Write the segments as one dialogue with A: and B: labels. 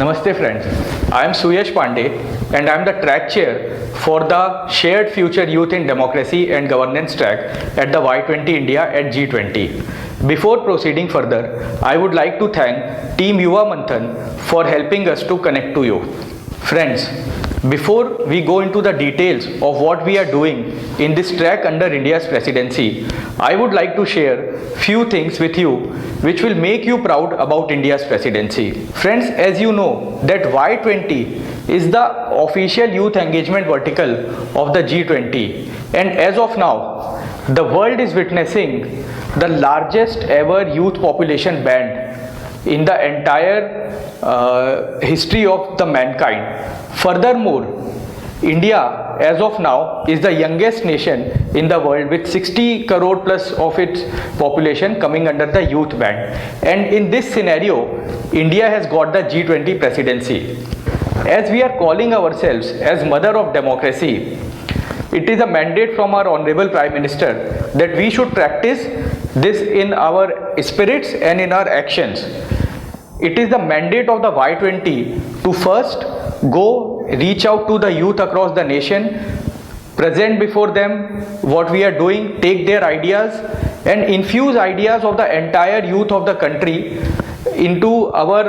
A: Namaste friends, I am Suyash Pandey and I am the track chair for the Shared Future Youth in Democracy and Governance track at the Y20 India at G20. Before proceeding further, I would like to thank Team Yuva Manthan for helping us to connect to you. Friends, before we go into the details of what we are doing in this track under India's presidency, I would like to share few things with you which will make you proud about India's presidency. Friends, as you know that Y20 is the official youth engagement vertical of the G20, and as of now, the world is witnessing the largest ever youth population band in the entire history of the mankind. Furthermore, India as of now is the youngest nation in the world with 60 crore plus of its population coming under the youth band. And in this scenario, India has got the G20 presidency. As we are calling ourselves as mother of democracy, it is a mandate from our Honorable Prime Minister that we should practice this in our spirits and in our actions. It is the mandate of the Y20 to first go reach out to the youth across the nation, present before them what we are doing, take their ideas and infuse ideas of the entire youth of the country into our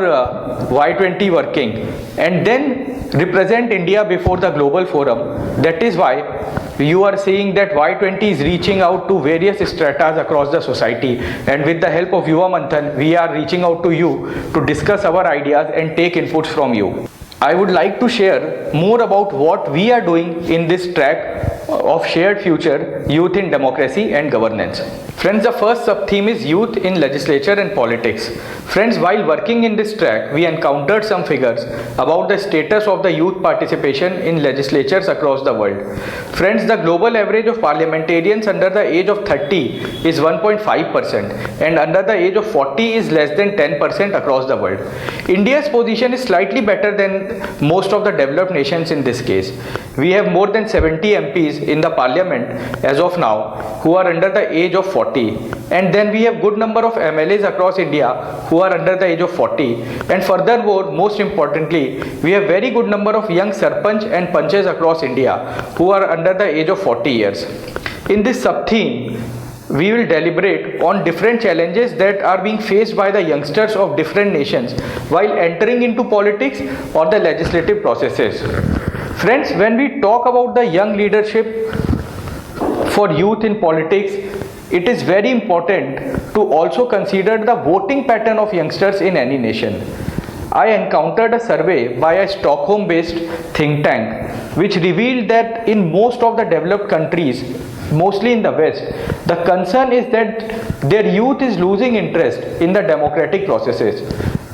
A: Y20 working, and then represent India before the global forum. That is why you are seeing that Y20 is reaching out to various stratas across the society, and with the help of Yuva Manthan, we are reaching out to you to discuss our ideas and take inputs from you. I would like to share more about what we are doing in this track of Shared Future, Youth in Democracy and Governance. Friends, the first sub-theme is Youth in Legislature and Politics. Friends, while working in this track, we encountered some figures about the status of the youth participation in legislatures across the world. Friends, the global average of parliamentarians under the age of 30 is 1.5% and under the age of 40 is less than 10% across the world. India's position is slightly better than most of the developed nations in this case. We have more than 70 MPs in the parliament as of now who are under the age of 40, and then we have good number of MLAs across India who are under the age of 40, and furthermore, most importantly, we have very good number of young sarpanch and panches across India who are under the age of 40 years. In this sub-theme, we will deliberate on different challenges that are being faced by the youngsters of different nations while entering into politics or the legislative processes. Friends, when we talk about the young leadership for youth in politics, it is very important to also consider the voting pattern of youngsters in any nation. I encountered a survey by a Stockholm-based think tank which revealed that in most of the developed countries, mostly in the West, the concern is that their youth is losing interest in the democratic processes.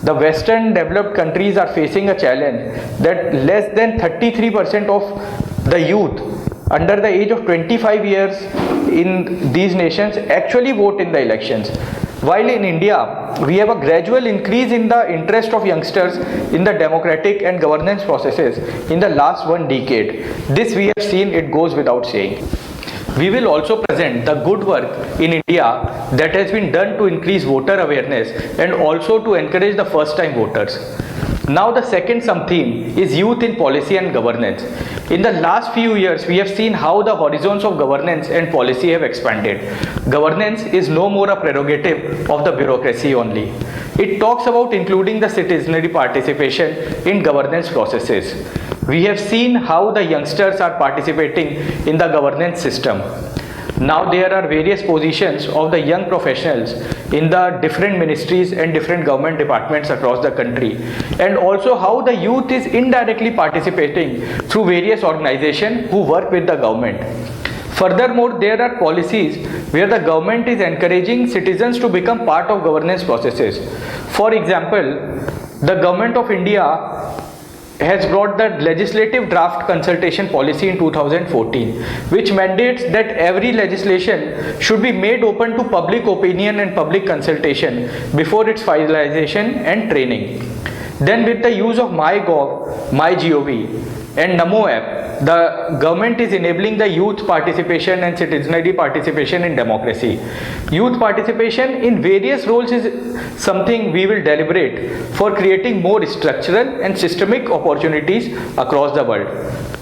A: The Western developed countries are facing a challenge that less than 33% of the youth under the age of 25 years in these nations actually vote in the elections. While in India, we have a gradual increase in the interest of youngsters in the democratic and governance processes in the last one decade. This we have seen, it goes without saying. We will also present the good work in India that has been done to increase voter awareness and also to encourage the first-time voters. Now the second sub-theme is Youth in Policy and Governance. In the last few years, we have seen how the horizons of governance and policy have expanded. Governance is no more a prerogative of the bureaucracy only. It talks about including the citizenry participation in governance processes. We have seen how the youngsters are participating in the governance system. Now there are various positions of the young professionals in the different ministries and different government departments across the country, and also how the youth is indirectly participating through various organizations who work with the government. Furthermore, there are policies where the government is encouraging citizens to become part of governance processes. For example, the Government of India has brought the legislative draft consultation policy in 2014, which mandates that every legislation should be made open to public opinion and public consultation before its finalization and training. Then with the use of MyGov, MyGov and Namo app, the government is enabling the youth participation and citizenry participation in democracy. Youth participation in various roles is something we will deliberate for creating more structural and systemic opportunities across the world.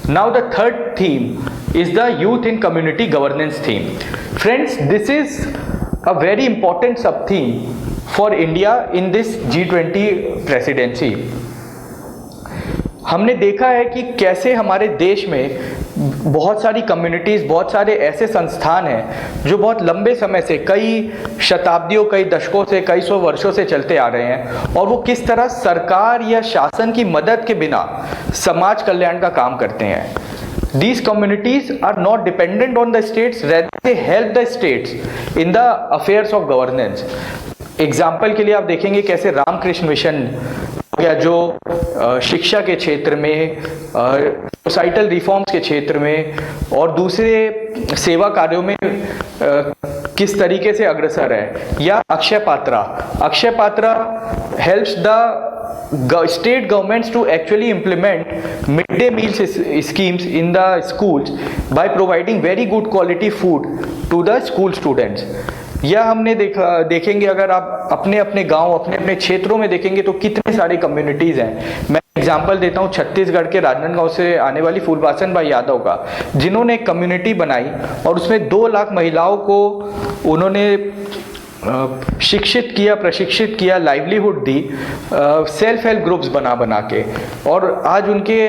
A: Now the third theme is the youth in community governance theme. Friends, this is a very important sub-theme for India in this G20 presidency. हमने देखा है कि कैसे हमारे देश में बहुत सारी कम्युनिटीज़, बहुत सारे ऐसे संस्थान हैं जो बहुत लंबे समय से, कई शताब्दियों, कई दशकों से, कई सौ वर्षों से चलते आ रहे हैं, और वो किस तरह सरकार या शासन की मदद के बिना समाज कल्याण का काम करते हैं. These communities are not dependent on the states, rather they help the states in the affairs of governance. Example के लिए आप देखेंगे कैसे रामकृष्ण मिशन या जो शिक्षा के क्षेत्र में, सोसाइटल रिफॉर्म्स के क्षेत्र में और दूसरे सेवा कार्यों में किस तरीके से अग्रसर है, या Akshay Patra helps the state governments to actually implement midday meal schemes in the schools by providing very good quality food to the school students. या हमने देखेंगे अगर आप अपने अपने गांव, अपने अपने क्षेत्रों में देखेंगे तो कितने सारे कम्युनिटीज़ हैं. मैं एग्जांपल देता हूँ छत्तीसगढ़ के राजनांदगांव से आने वाली फूलवासन भाई यादव का, जिन्होंने एक कम्युनिटी बनाई और उसमें 2 लाख महिलाओं को उन्होंने शिक्षित किया, प्रशिक्षित किया, लाइवलीहुड दी, सेल्फ हेल्प ग्रुप्स बना के, और आज उनके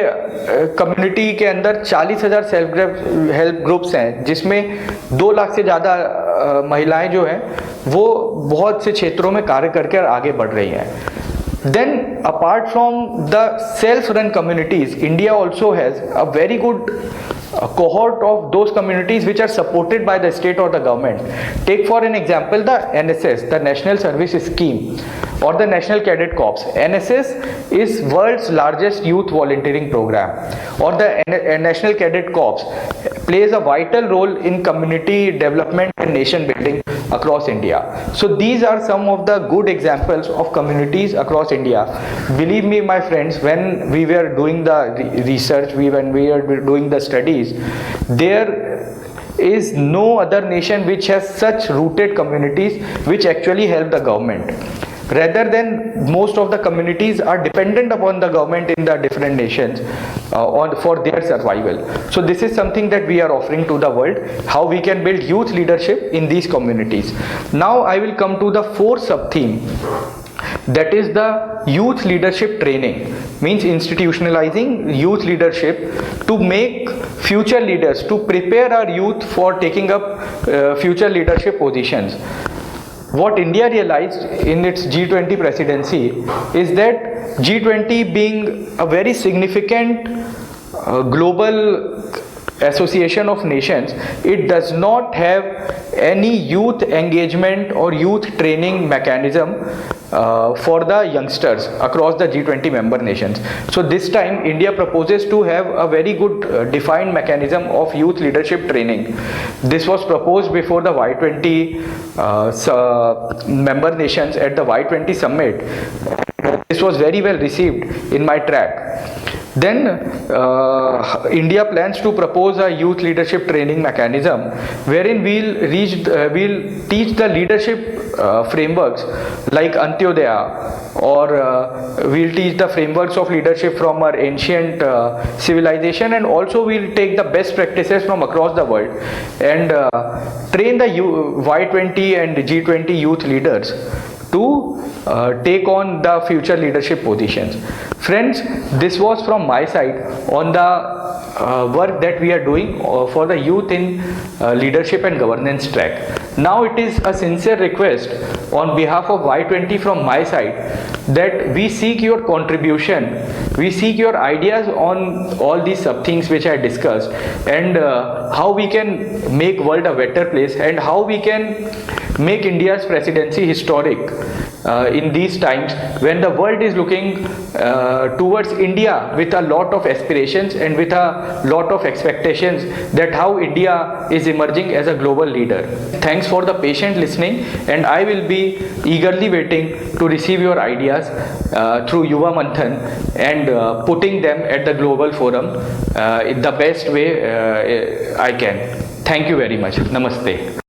A: कम्युनिटी के अंदर 40,000 सेल्फ हेल्प ग्रुप्स हैं, जिसमें 2 लाख से ज़्यादा महिलाएं जो हैं वो बहुत से क्षेत्रों में कार्य करके आगे बढ़ रही हैं. Then apart from the self-run communities, India also has a very good cohort of those communities which are supported by the state or the government. Take for an example the NSS, the National Service Scheme, or the National Cadet Corps. NSS is world's largest youth volunteering program, or the National Cadet Corps plays a vital role in community development and nation building across India. So these are some of the good examples of communities across India. Believe me, my friends, when we were doing the research, when we were doing the studies, there is no other nation which has such rooted communities which actually help the government. Rather than most of the communities are dependent upon the government in the different nations for their survival. So this is something that we are offering to the world, how we can build youth leadership in these communities. Now I will come to the fourth sub-theme, that is the youth leadership training, means institutionalizing youth leadership to make future leaders, to prepare our youth for taking up future leadership positions. What India realized in its G20 presidency is that G20 being a very significant global association of nations, it does not have any youth engagement or youth training mechanism for the youngsters across the G20 member nations. So this time India proposes to have a very good defined mechanism of youth leadership training. This was proposed before the Y20 member nations at the Y20 summit. This was very well received in my track. Then India plans to propose a youth leadership training mechanism wherein we'll teach the leadership frameworks like Antyodaya, or we'll teach the frameworks of leadership from our ancient civilization, and also we'll take the best practices from across the world and train the Y20 and G20 youth leaders to take on the future leadership positions. Friends, this was from my side on the work that we are doing for the youth in leadership and governance track. Now it is a sincere request on behalf of Y20 from my side that we seek your contribution, we seek your ideas on all these sub things which I discussed, and how we can make world a better place, and how we can make India's presidency historic in these times when the world is looking towards India with a lot of aspirations and with a lot of expectations that how India is emerging as a global leader. Thanks for the patient listening, and I will be eagerly waiting to receive your ideas through Yuva Manthan and putting them at the global forum in the best way I can. Thank you very much. Namaste.